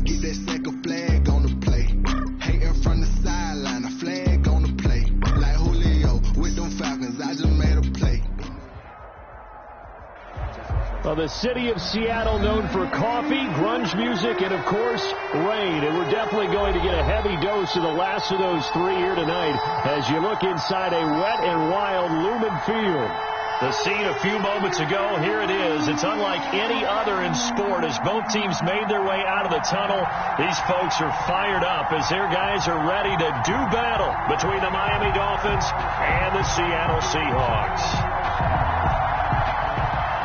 Get that second flag on the play. Hating from the sideline, a flag on the play. Like Julio with them Falcons, I just made a play. Well, the city of Seattle known for coffee, grunge music, and, of course, rain. And we're definitely going to get a heavy dose of the last of those three here tonight as you look inside a wet and wild Lumen Field. The scene a few moments ago, here it is. It's unlike any other in sport as both teams made their way out of the tunnel. These folks are fired up as their guys are ready to do battle between the Miami Dolphins and the Seattle Seahawks.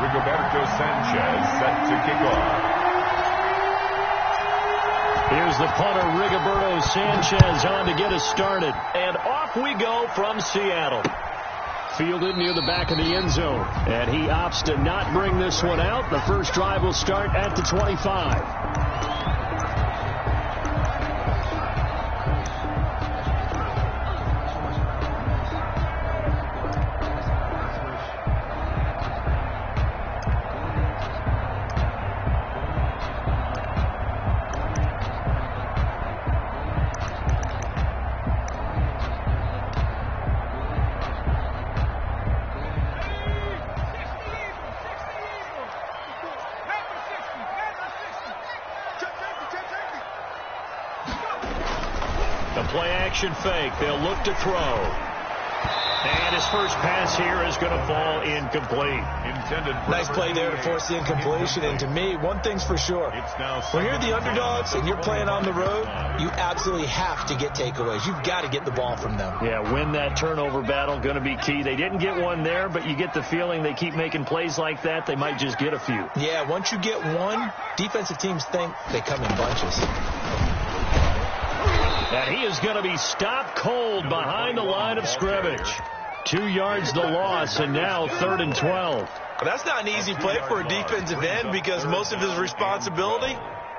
Rigoberto Sanchez set to kick off. Here's the punter, Rigoberto Sanchez, on to get us started. And off we go from Seattle. Fielded near the back of the end zone. And he opts to not bring this one out. The first drive will start at the 25. Play-action fake. They'll look to throw. And his first pass here is going to fall incomplete. Nice play there to force the incompletion. And to me, one thing's for sure. When you're the underdogs and you're playing on the road, you absolutely have to get takeaways. You've got to get the ball from them. Yeah, win that turnover battle, going to be key. They didn't get one there, but you get the feeling they keep making plays like that, they might just get a few. Yeah, once you get one, defensive teams think they come in bunches. And he is going to be stopped cold behind the line of scrimmage. 2 yards the loss, and now 3rd and 12. Well, that's not an easy play for a defensive end because most of his responsibility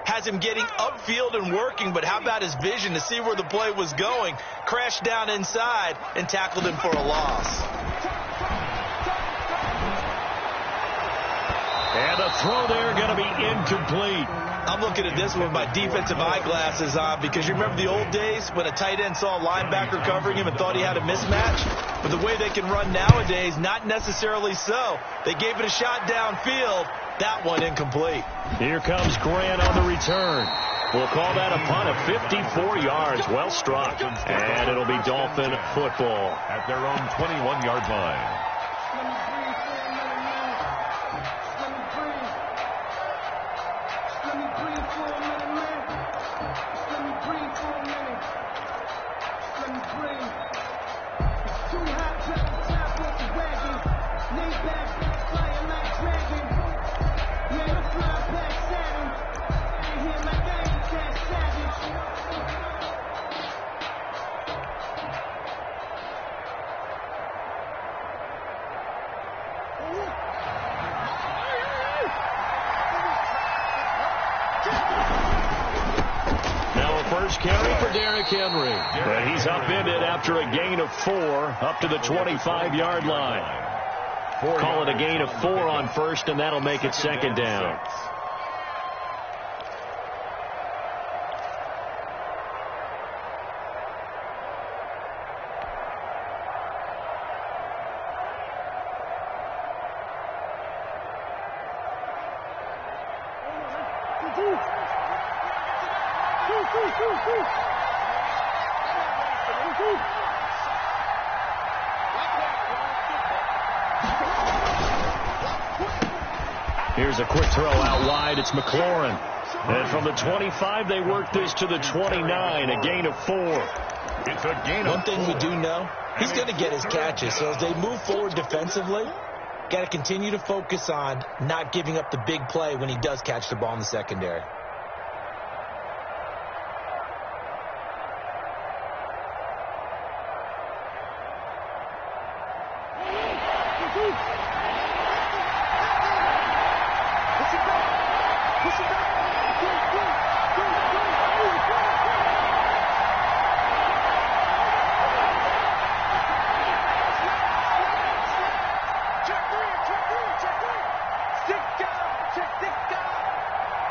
has him getting upfield and working, but how about his vision to see where the play was going, crashed down inside, and tackled him for a loss. And a throw there going to be incomplete. I'm looking at this with my defensive eyeglasses on because you remember the old days when a tight end saw a linebacker covering him and thought he had a mismatch? But the way they can run nowadays, not necessarily so. They gave it a shot downfield. That one incomplete. Here comes Grant on the return. We'll call that a punt of 54 yards. Well struck. And it'll be Dolphin football at their own 21-yard line. Carry for Derrick Henry. And he's upended after a gain of 4 up to the 25-yard line. Call it a gain of 4 on first, and that'll make it 2nd down. Here's a quick throw out wide. It's McLaurin. And from the 25, they work this to the 29, a gain of 4. It's a gain of 4. One thing we do know, he's going to get his catches. So as they move forward defensively, got to continue to focus on not giving up the big play when he does catch the ball in the secondary.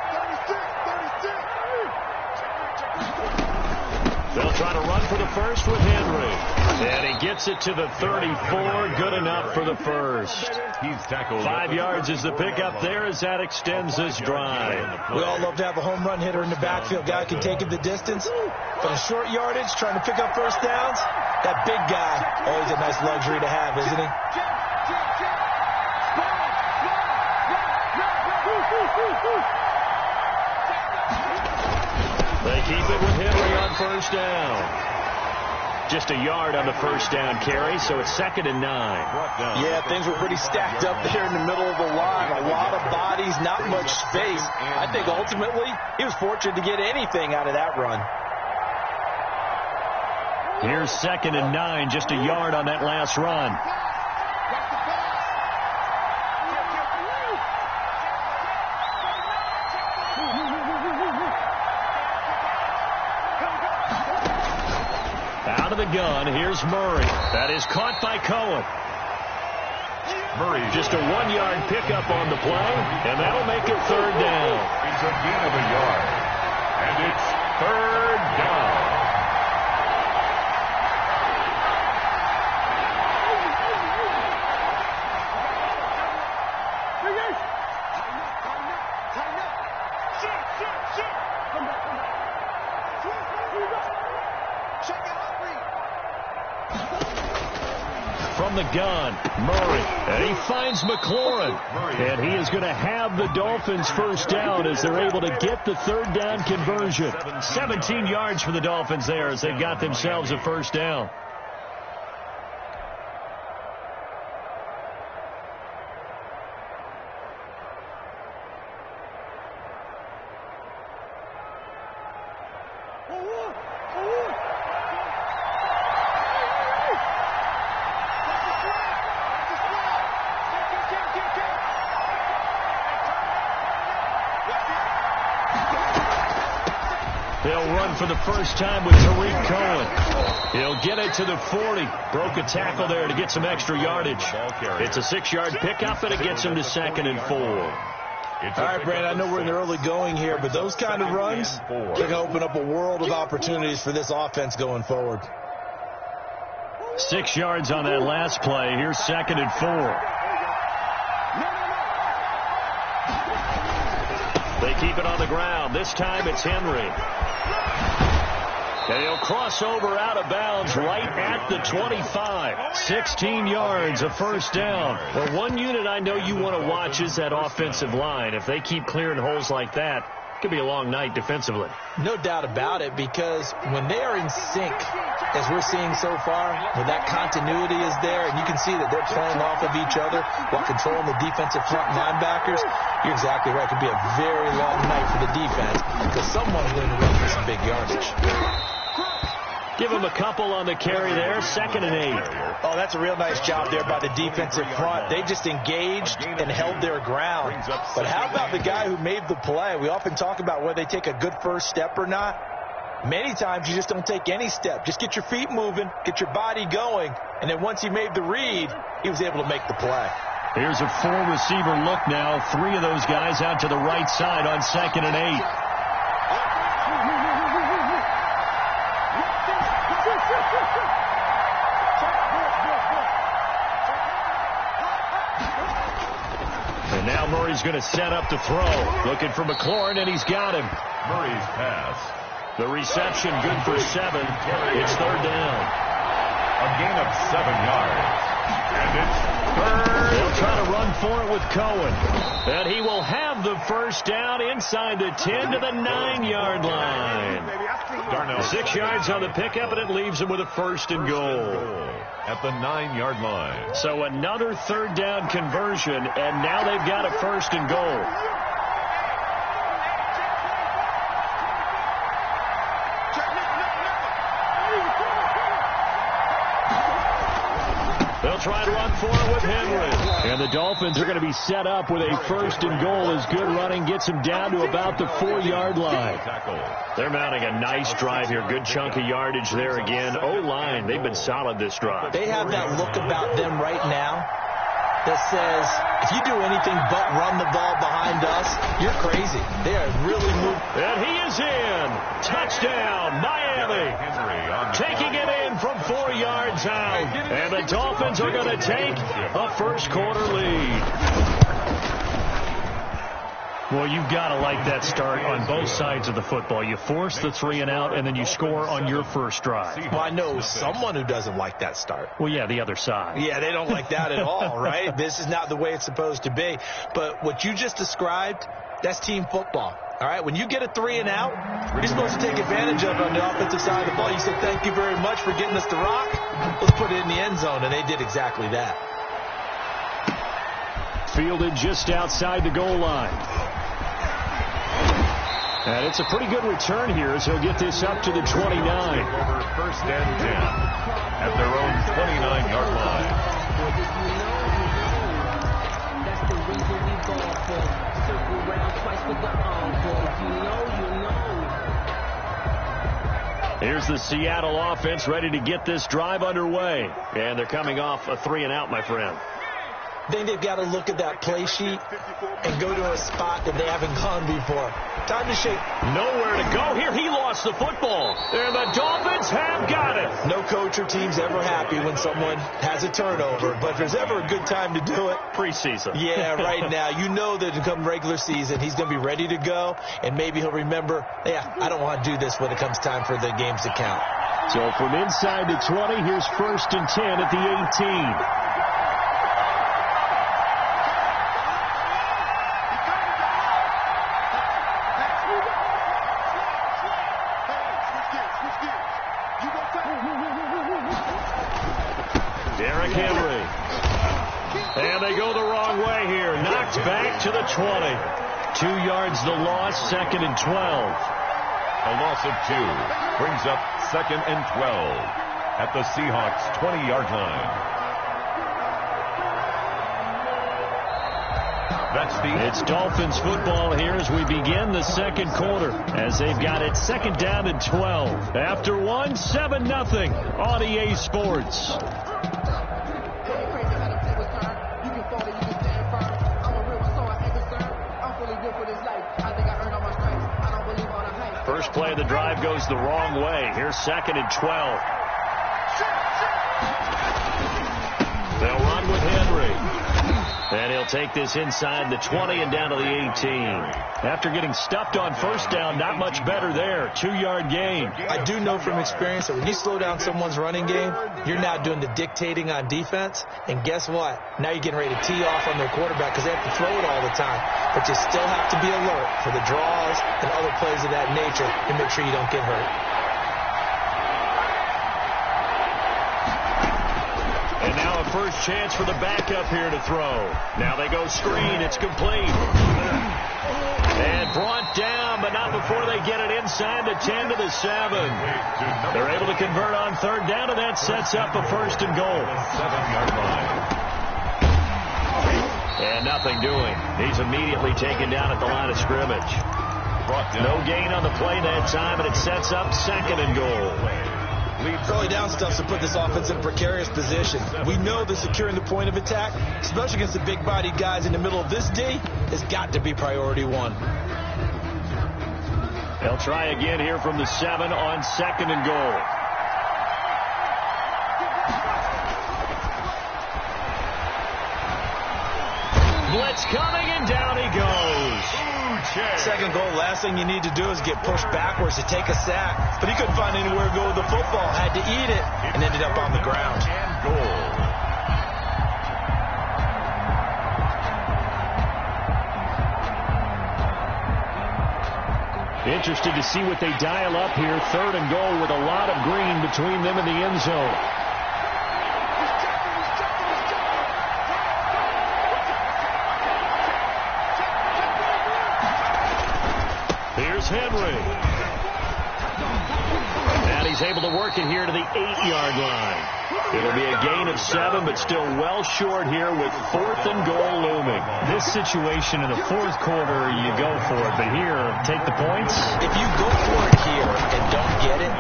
Check 3. They'll try to run for the first with Henry. And he gets it to the 34. Good enough for the first. He's tackled. 5 yards is the pickup there as that extends this drive. We all love to have a home run hitter in the backfield. Guy can take it the distance. But a short yardage, trying to pick up first downs, that big guy, always a nice luxury to have, isn't he? They keep it with Henry on first down. Just a yard on the first down carry, so it's 2nd and 9. Yeah, things were pretty stacked up there in the middle of the line. A lot of bodies, not much space. I think ultimately he was fortunate to get anything out of that run. Here's 2nd and 9, just a yard on that last run. Out of the gun, here's Murray. That is caught by Cohen. Murray. Just a 1-yard pickup on the play, and that'll make it 3rd down. It's a gain of a yard. And it's 3rd down. From the gun, Murray, and he finds McLaurin, and he is going to have the Dolphins first down as they're able to get the 3rd down conversion. 17 yards for the Dolphins there as they got themselves a first down. They'll run for the first time with Tariq Cohen. He'll get it to the 40. Broke a tackle there to get some extra yardage. It's a 6-yard pickup, and it gets him to 2nd and 4. All right, Brandon, I know we're in the early going here, but those kind of runs can open up a world of opportunities for this offense going forward. 6 yards on that last play. Here's 2nd and 4. They keep it on the ground. This time it's Henry. And he'll cross over out of bounds right at the 25. 16 yards, a first down. Well, one unit I know you want to watch is that offensive line. If they keep clearing holes like that, it could be a long night defensively. No doubt about it, because when they are in sync, as we're seeing so far, when that continuity is there, and you can see that they're playing off of each other while controlling the defensive front linebackers, you're exactly right. It could be a very long night for the defense because someone's going to run for some big yardage. Give him a couple on the carry there. 2nd and 8. Oh, that's a real nice job there by the defensive front. They just engaged and held their ground. But how about the guy who made the play? We often talk about whether they take a good first step or not. Many times you just don't take any step. Just get your feet moving, get your body going, and then once he made the read, he was able to make the play. Here's a 4-receiver look now. 3 of those guys out to the right side on 2nd and 8. And now Murray's going to set up to throw. Looking for McLaurin, and he's got him. Murray's pass. The reception good for 7. It's 3rd down. A gain of 7 yards. And it's 3rd. They'll try to run for it with Cohen. And he will have the first down inside the 10 to the 9-yard line. Darnell 6 yards on the pickup, and it leaves him with a 1st and goal. At the 9-yard line. So another 3rd down conversion, and now they've got a 1st and goal. They'll try to run for it with Henry. And the Dolphins are going to be set up with a 1st and goal as good running gets them down to about the 4-yard line. They're mounting a nice drive here. Good chunk of yardage there again. O-line, they've been solid this drive. They have that look about them right now that says, if you do anything but run the ball behind us, you're crazy. They are really moving. And he is in. Touchdown, Miami. Taking it in from 4 yards out. And the Dolphins are going to take a first-quarter lead. Well, you've got to like that start on both sides of the football. You force the 3 and out, and then you score on your first drive. Well, I know someone who doesn't like that start. Well, yeah, the other side. Yeah, they don't like that at all, right? This is not the way it's supposed to be. But what you just described, that's team football. All right, when you get a 3 and out, you're supposed to take advantage of it on the offensive side of the ball. You say, thank you very much for getting us the rock. Let's put it in the end zone, and they did exactly that. Fielded just outside the goal line. And it's a pretty good return here as he'll get this up to the 29. Over first and 10 at their own 29-yard line. That's the reason we ball for. Circle round twice with the encore. You know. Here's the Seattle offense ready to get this drive underway. And they're coming off a 3 and out, my friend. I think they've got to look at that play sheet and go to a spot that they haven't gone before. Time to shake. Nowhere to go here. He lost the football. And the Dolphins have got it. No coach or team's ever happy when someone has a turnover. But if there's ever a good time to do it. Preseason. Yeah, right now. You know that come regular season, he's going to be ready to go. And maybe he'll remember, yeah, I don't want to do this when it comes time for the games to count. So from inside the 20, here's 1st and 10 at the 18. Back to the 20. 2 yards the loss, 2nd and 12. A loss of 2 brings up 2nd and 12 at the Seahawks' 20-yard line. It's Dolphins football here as we begin the second quarter, as they've got it 2nd down and 12. After 1, 7-0 on EA Sports. First play of the drive goes the wrong way. Here's 2nd and 12. They'll run with Henry. And he'll take this inside the 20 and down to the 18. After getting stuffed on first down, not much better there. 2-yard gain. I do know from experience that when you slow down someone's running game, you're now doing the dictating on defense. And guess what? Now you're getting ready to tee off on their quarterback because they have to throw it all the time. But you still have to be alert for the draws and other plays of that nature to make sure you don't get hurt. And now a first chance for the backup here to throw. Now they go screen. It's complete. And brought down, but not before they get it inside the 10 to the 7. They're able to convert on 3rd down, and that sets up a 1st and goal. 7-yard line. And nothing doing. He's immediately taken down at the line of scrimmage. No gain on the play that time, and it sets up 2nd and goal. Early down stuff to put this offense in a precarious position. We know that securing the point of attack, especially against the big-bodied guys in the middle of this D, has got to be priority 1. They'll try again here from the 7 on 2nd and goal. Blitz coming, and down he goes. 2nd goal, last thing you need to do is get pushed backwards to take a sack. But he couldn't find anywhere to go with the football. Had to eat it and ended up on the ground. And goal. Interested to see what they dial up here. 3rd and goal with a lot of green between them and the end zone. Henry. And he's able to work it here to the 8-yard line. It'll be a gain of 7, but still well short here with 4th and goal looming. This situation in the 4th quarter, you go for it. But here, take the points. If you go for it here and don't get it,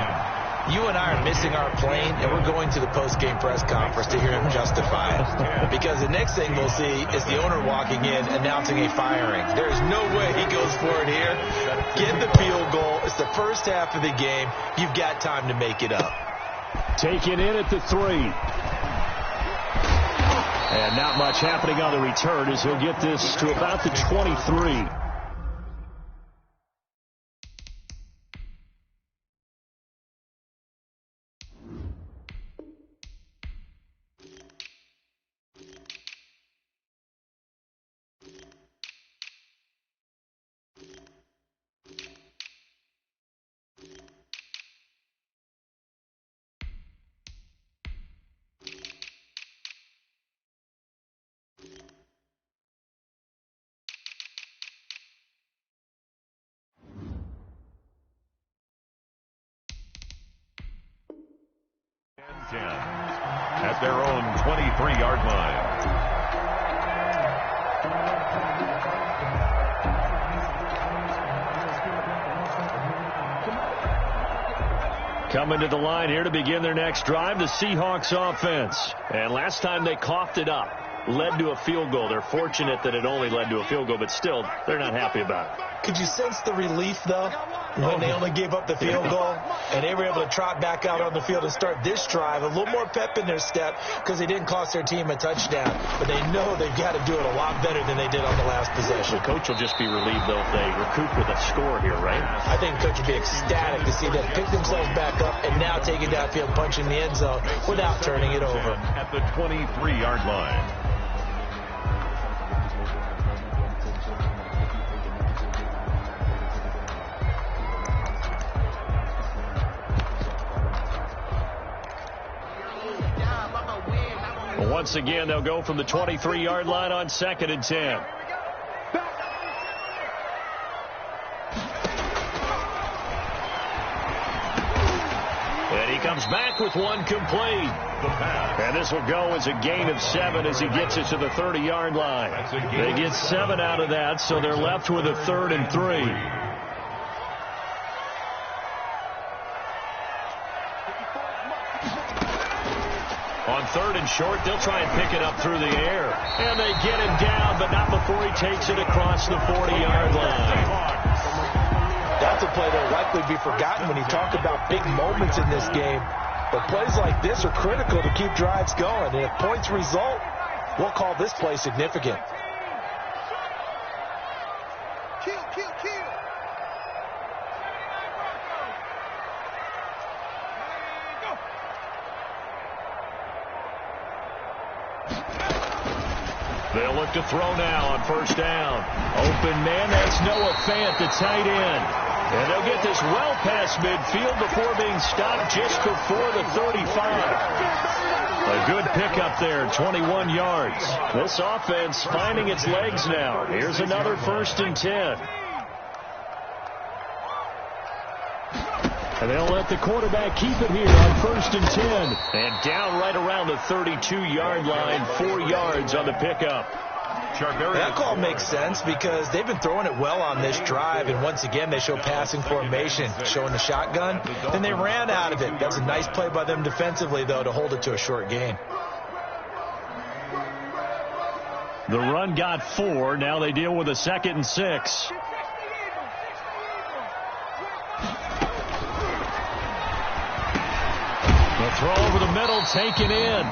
you and I are missing boarding our plane, and we're going to the post-game press conference to hear him justify it. Because the next thing we'll see is the owner walking in announcing a firing. There is no way he goes for it here. Get the field goal. It's the first half of the game. You've got time to make it up. Taken in at the 3. And not much happening on the return as he'll get this to about the 23. At their own 23-yard line. Coming to the line here to begin their next drive, the Seahawks offense. And last time they coughed it up, led to a field goal. They're fortunate that it only led to a field goal, but still, they're not happy about it. Could you sense the relief, though, when they only gave up the field goal and they were able to trot back out on the field and start this drive? A little more pep in their step because they didn't cost their team a touchdown, but they know they've got to do it a lot better than they did on the last possession. The coach will just be relieved, though, if they recoup with a score here, right? I think the coach will be ecstatic to see them pick themselves back up and now take it downfield, punch in the end zone without turning it over. At the 23-yard line. Once again, they'll go from the 23-yard line on 2nd and 10. And he comes back with one complete. And this will go as a gain of 7 as he gets it to the 30-yard line. They get 7 out of that, so they're left with a 3rd and 3. On 3rd and short, they'll try and pick it up through the air. And they get him down, but not before he takes it across the 40-yard line. That's a play that will likely be forgotten when you talk about big moments in this game. But plays like this are critical to keep drives going. And if points result, we'll call this play significant. They'll look to throw now on 1st down. Open man, that's Noah Fant, the tight end. And they'll get this well past midfield before being stopped just before the 35. A good pickup there, 21 yards. This offense finding its legs now. Here's another 1st and 10. And they'll let the quarterback keep it here on 1st and 10. And down right around the 32-yard line, 4 yards on the pickup. That call makes sense because they've been throwing it well on this drive, and once again they show passing formation, showing the shotgun. Then they ran out of it. That's a nice play by them defensively, though, to hold it to a short gain. The run got 4. Now they deal with a 2nd and 6. The throw over the middle, taken in.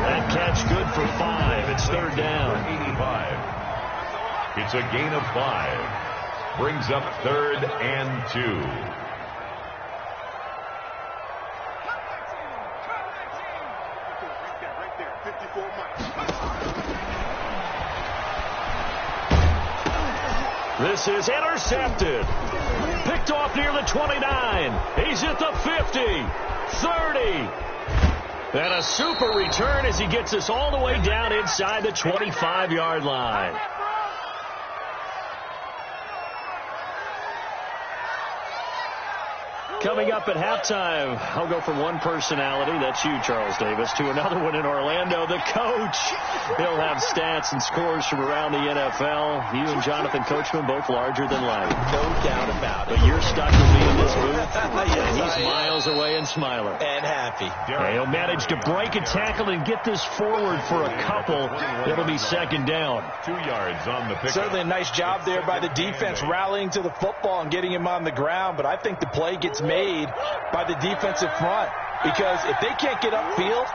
That catch good for 5. It's 3rd down. 85. It's a gain of 5. Brings up 3rd and 2. This is intercepted. Picked off near the 29. He's at the 50. 30. And a super return as he gets us all the way down inside the 25-yard line. Coming up at halftime, I'll go from one personality, that's you, Charles Davis, to another one in Orlando, the coach. He'll have stats and scores from around the NFL. You and Jonathan Coachman, both larger than life. No doubt about it. But you're stuck with me in this booth, and he's miles miles away and smiling. And happy. He'll manage to break a tackle and get this forward for a couple. It'll be second down. 2 yards on the pickup. Certainly a nice job there by the defense rallying to the football and getting him on the ground, but I think the play gets made by the defensive front because if they can't get upfield,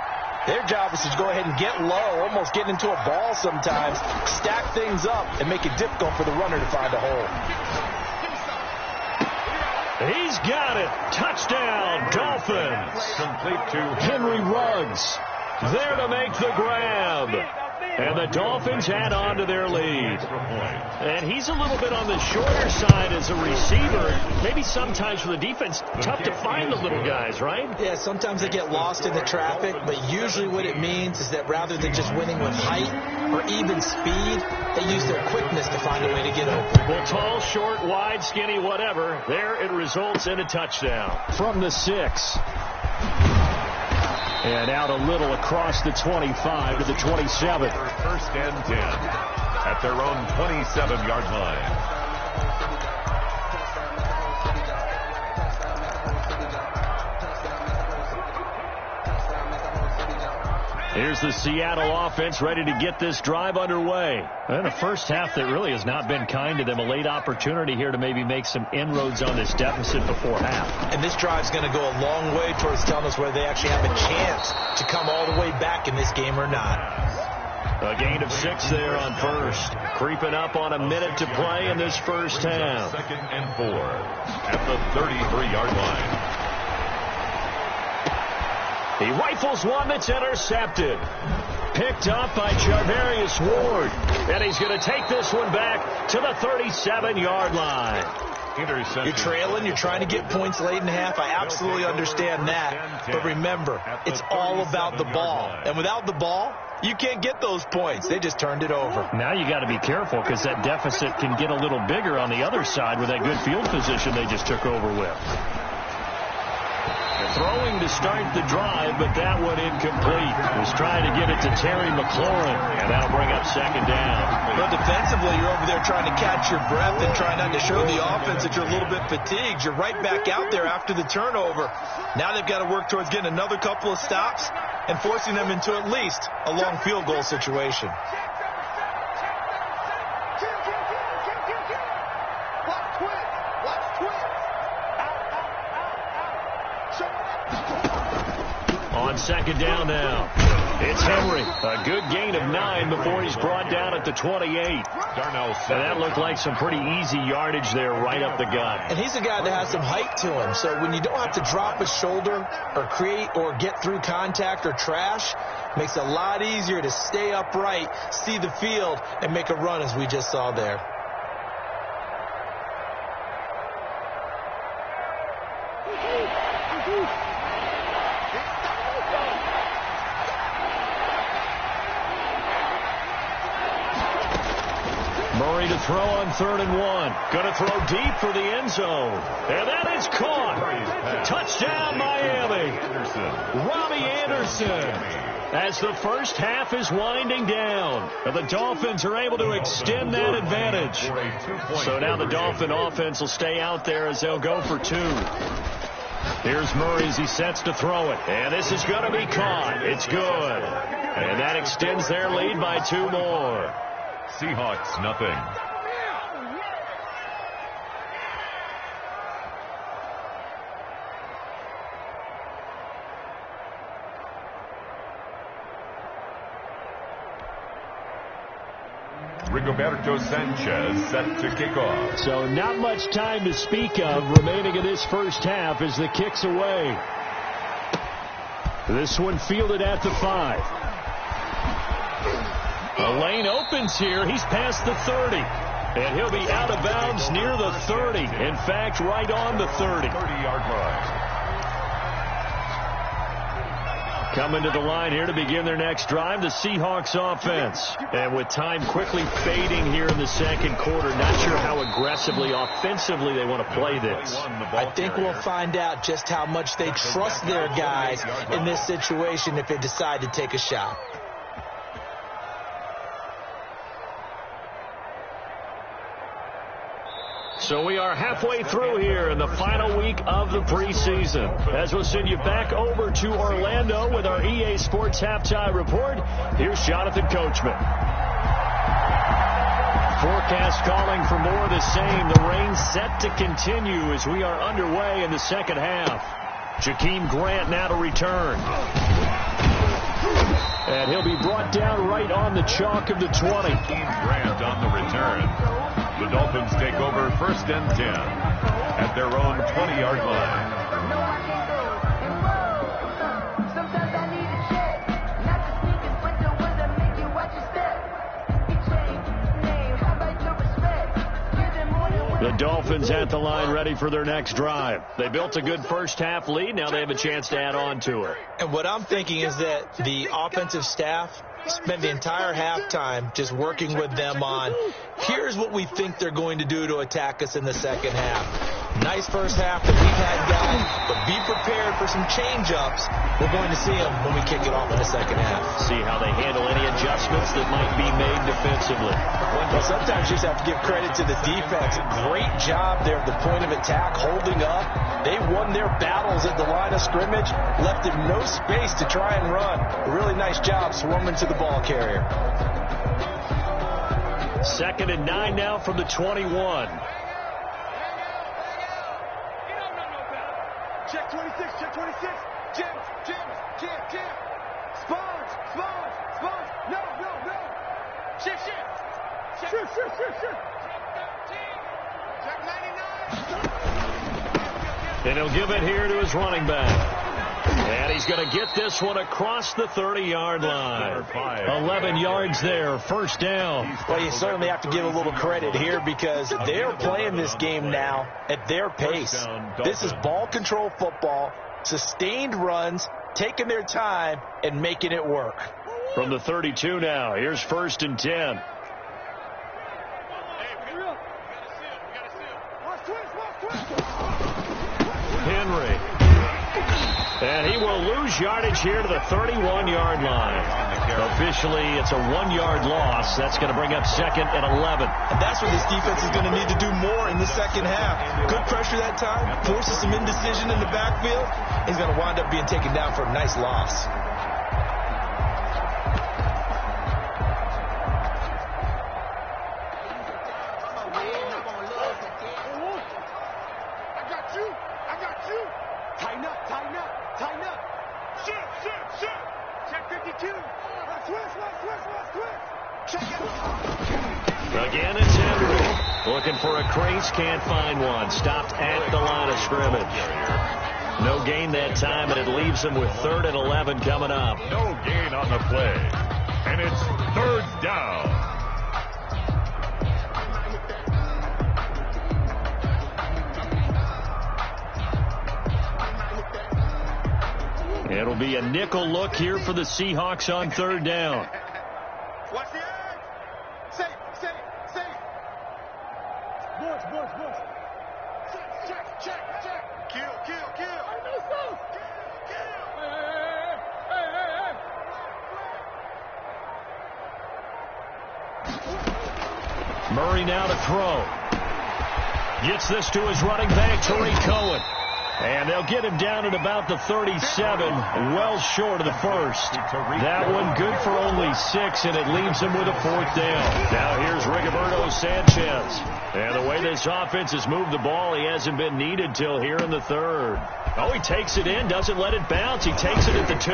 their job is to go ahead and get low, almost get into a ball sometimes, stack things up, and make it difficult for the runner to find a hole. He's got it. Touchdown, Dolphins. Complete to Henry Ruggs there to make the grab. And the Dolphins add on to their lead. And he's a little bit on the shorter side as a receiver. Maybe sometimes for the defense, tough to find the little guys, right? Yeah, sometimes they get lost in the traffic, but usually what it means is that rather than just winning with height or even speed, they use their quickness to find a way to get open. Well, tall, short, wide, skinny, whatever. There it results in a touchdown. From the 6. And out a little across the 25 to the 27. First and 10 at their own 27-yard line. Here's the Seattle offense ready to get this drive underway. And a first half that really has not been kind to them. A late opportunity here to maybe make some inroads on this deficit before half. And this drive's going to go a long way towards telling us whether they actually have a chance to come all the way back in this game or not. A gain of 6 there on first. Creeping up on a minute to play in this first half. Second and 4 at the 33-yard line. He rifles one that's intercepted. Picked up by Charvarius Ward. And he's going to take this one back to the 37-yard line. Interception. You're trailing. You're trying to get points late in half. I absolutely understand that. But remember, it's all about the ball. And without the ball, you can't get those points. They just turned it over. Now you got to be careful because that deficit can get a little bigger on the other side with that good field position they just took over with. Throwing to start the drive, but that one incomplete. Was trying to get it to Terry McLaurin, and that'll bring up second down. But defensively, you're over there trying to catch your breath and trying not to show the offense that you're a little bit fatigued. You're right back out there after the turnover. Now they've got to work towards getting another couple of stops and forcing them into at least a long field goal situation. On second down now, it's Henry. A good gain of 9 before he's brought down at the 28. Darnell, and that looked like some pretty easy yardage there right up the gut. And he's a guy that has some height to him. So when you don't have to drop a shoulder or create or get through contact or trash, makes it a lot easier to stay upright, see the field, and make a run as we just saw there. Murray to throw on 3rd and 1. Going to throw deep for the end zone. And that is caught. Touchdown, Miami. Robbie Anderson. As the first half is winding down, the Dolphins are able to extend that advantage. So now the Dolphin offense will stay out there as they'll go for 2. Here's Murray as he sets to throw it. And this is going to be caught. It's good. And that extends their lead by 2 more. Seahawks, nothing. Rigoberto Sanchez set to kick off. So not much time to speak of remaining in this first half as the kick's away. This one fielded at the 5. The lane opens here. He's past the 30. And he'll be out of bounds near the 30. In fact, right on the 30. 30-yard line. Coming to the line here to begin their next drive, the Seahawks offense. And with time quickly fading here in the second quarter, not sure how aggressively, offensively they want to play this. I think we'll find out just how much they trust their guys in this situation if they decide to take a shot. So we are halfway through here in the final week of the preseason. As we'll send you back over to Orlando with our EA Sports Halftime Report, here's Jonathan Coachman. Forecast calling for more of the same. The rain set to continue as we are underway in the second half. Jakeem Grant now to return. And he'll be brought down right on the chalk of the 20. Jakeem Grant on the return. The Dolphins take over 1st and 10 at their own 20-yard line. The Dolphins at the line ready for their next drive. They built a good first half lead. Now they have a chance to add on to it. And what I'm thinking is that the offensive staff spent the entire halftime just working with them on, here's what we think they're going to do to attack us in the second half. Nice first half that we've had, guys, but be prepared for some change-ups. We're going to see them when we kick it off in the second half. See how they handle any adjustments that might be made defensively. Well, sometimes you just have to give credit to the defense. Great job there at the point of attack, holding up. They won their battles at the line of scrimmage, left them no space to try and run. A really nice job swarming to the ball carrier. 2nd and 9 now from the 21. Check 26, check 26. Jim. Sponge. No. Shift. Check 99. And he'll give it here to his running back. And he's going to get this one across the 30-yard line. 11 yards there, first down. Well, you certainly have to give a little credit here because they're playing this game now at their pace. This is ball control football, sustained runs, taking their time, and making it work. From the 32 now, here's 1st and 10. Henry. And he will lose yardage here to the 31-yard line. Officially, it's a 1-yard loss. That's going to bring up 2nd and 11. And that's what this defense is going to need to do more in the second half. Good pressure that time, forces some indecision in the backfield. He's going to wind up being taken down for a nice loss. Again, it's Henry. Looking for a crease, can't find one. Stopped at the line of scrimmage. No gain that time, and it leaves him with 3rd and 11 coming up. No gain on the play. And it's 3rd down. It'll be a nickel look here for the Seahawks on 3rd down. Watch the edge. Safe. Bush. Check. Kill. I know so. Kill. Hey. Murray now to throw. Gets this to his running back, Tariq Cohen. And they'll get him down at about the 37, well short of the first. That one good for only 6, and it leaves him with a 4th down. Now here's Rigoberto Sanchez. And the way this offense has moved the ball, he hasn't been needed till here in the 3rd. Oh, he takes it in, doesn't let it bounce. He takes it at the 2.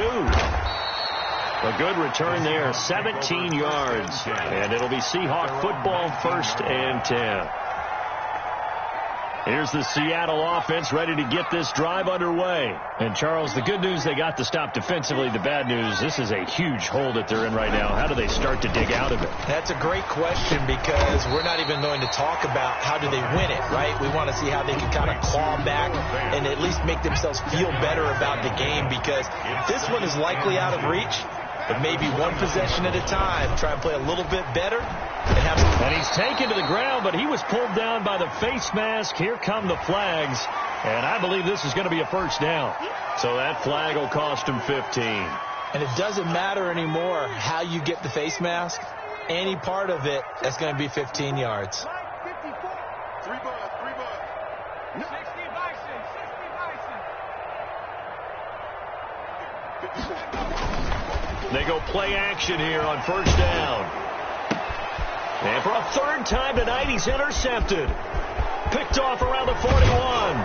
A good return there, 17 yards. And it'll be Seahawk football, 1st and 10. Here's the Seattle offense ready to get this drive underway. And, Charles, the good news, they got to stop defensively. The bad news, this is a huge hole that they're in right now. How do they start to dig out of it? That's a great question because we're not even going to talk about how do they win it, right? We want to see how they can kind of claw back and at least make themselves feel better about the game because this one is likely out of reach. But maybe one possession at a time, try and play a little bit better. And he's taken to the ground, but he was pulled down by the face mask. Here come the flags, and I believe this is going to be a 1st down. So that flag will cost him 15. And it doesn't matter anymore how you get the face mask. Any part of it, that's going to be 15 yards. 3 balls. They go play action here on first down. And for a third time tonight, he's intercepted. Picked off around the 41.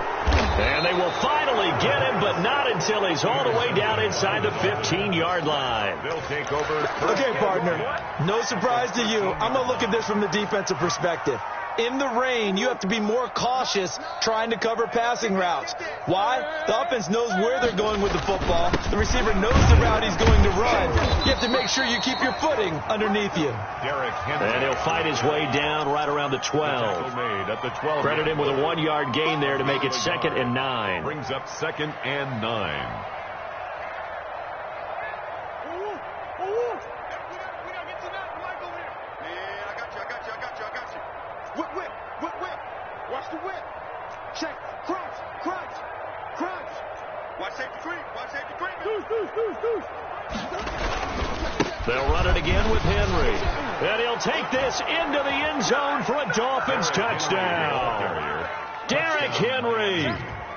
And they will finally get him, but not until he's all the way down inside the 15-yard line. They'll take over. Okay, partner, no surprise to you. I'm going to look at this from the defensive perspective. In the rain, you have to be more cautious trying to cover passing routes. Why? The offense knows where they're going with the football. The receiver knows the route he's going to run. You have to make sure you keep your footing underneath you. And he'll fight his way down right around the 12. Credit him with a 1-yard gain there to make it 2nd and 9. Brings up 2nd and 9. Whip. Watch the whip. Check. Crunch. Watch safety creep. Deuce. They'll run it again with Henry. And he'll take this into the end zone for a Dolphins touchdown. Derrick Henry,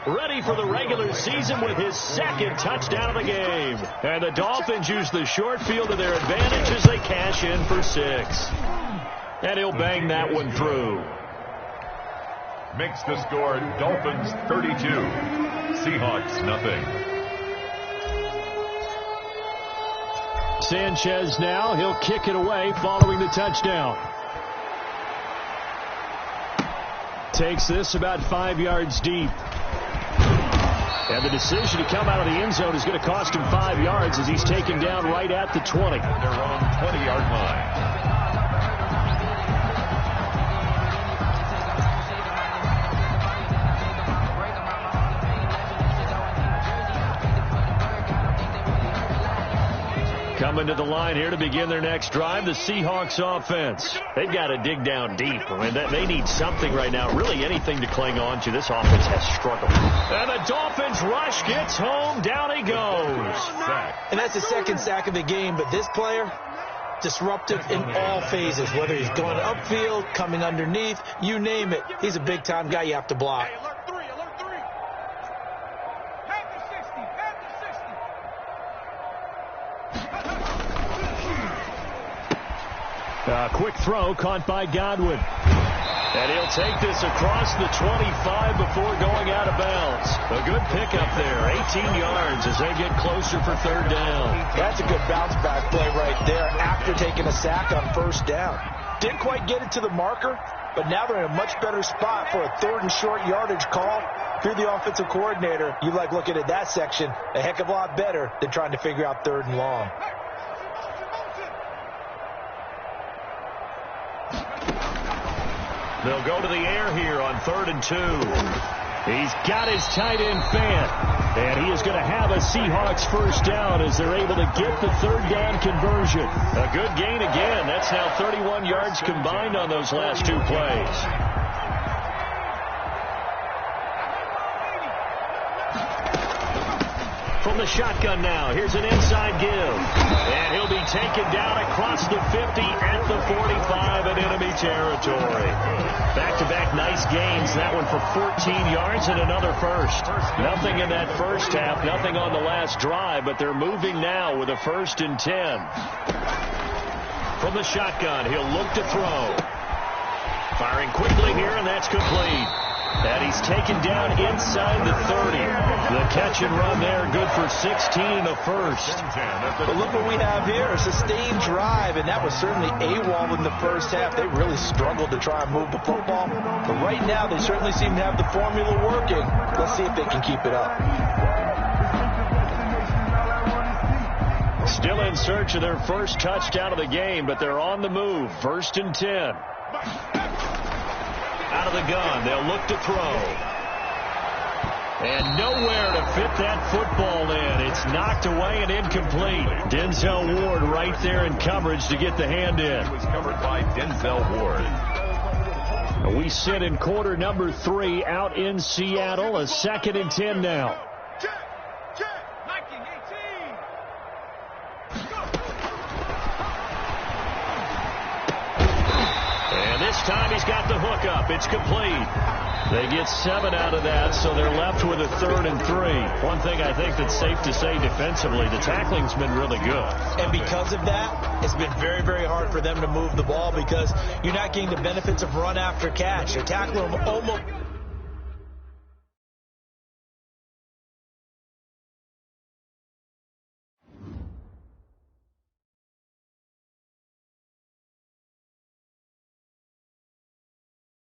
ready for the regular season with his 2nd touchdown of the game. And the Dolphins use the short field to their advantage as they cash in for 6. And he'll bang that one through. Makes the score Dolphins 32, Seahawks nothing. Sanchez now, he'll kick it away following the touchdown. Takes this about 5 yards deep. And the decision to come out of the end zone is going to cost him 5 yards as he's taken down right at the 20. Their own 20-yard line. Coming to the line here to begin their next drive, the Seahawks offense. They've got to dig down deep. I mean, they need something right now, really anything to cling on to. This offense has struggled. And the Dolphins rush gets home. Down he goes. And that's the 2nd sack of the game, but this player, disruptive in all phases, whether he's going upfield, coming underneath, you name it. He's a big-time guy you have to block. Quick throw caught by Godwin. And he'll take this across the 25 before going out of bounds. A good pickup there, 18 yards as they get closer for 3rd down. That's a good bounce-back play right there after taking a sack on 1st down. Didn't quite get it to the marker, but now they're in a much better spot for a 3rd and short yardage call. If you're the offensive coordinator, you like looking at that section a heck of a lot better than trying to figure out 3rd and long. They'll go to the air here on 3rd and 2. He's got his tight end Fant. And he is going to have a Seahawks 1st down as they're able to get the 3rd down conversion. A good gain again. That's now 31 yards combined on those last 2 plays. From the shotgun now, here's an inside give. And he'll be taken down across the 50 at the 45 in enemy territory. Back-to-back nice gains. That one for 14 yards and another first. Nothing in that first half, nothing on the last drive, but they're moving now with a 1st and 10. From the shotgun, he'll look to throw. Firing quickly here, and that's complete. And he's taken down inside the 30. The catch and run there, good for 16 and a first. But look what we have here, a sustained drive, and that was certainly AWOL in the first half. They really struggled to try and move the football. But right now, they certainly seem to have the formula working. Let's see if they can keep it up. Still in search of their first touchdown of the game, but they're on the move. 1st and 10. Out of the gun, they'll look to throw. And nowhere to fit that football in. It's knocked away and incomplete. Denzel Ward right there in coverage to get the hand in. It was covered by Denzel Ward. We sit in quarter number 3 out in Seattle. A 2nd and 10 now. time he's got the hook up. It's complete. They get 7 out of that, so they're left with a 3rd and 3. One thing I think that's safe to say defensively, the tackling's been really good. And because of that, it's been very, very hard for them to move the ball because you're not getting the benefits of run after catch. They're tackling them almost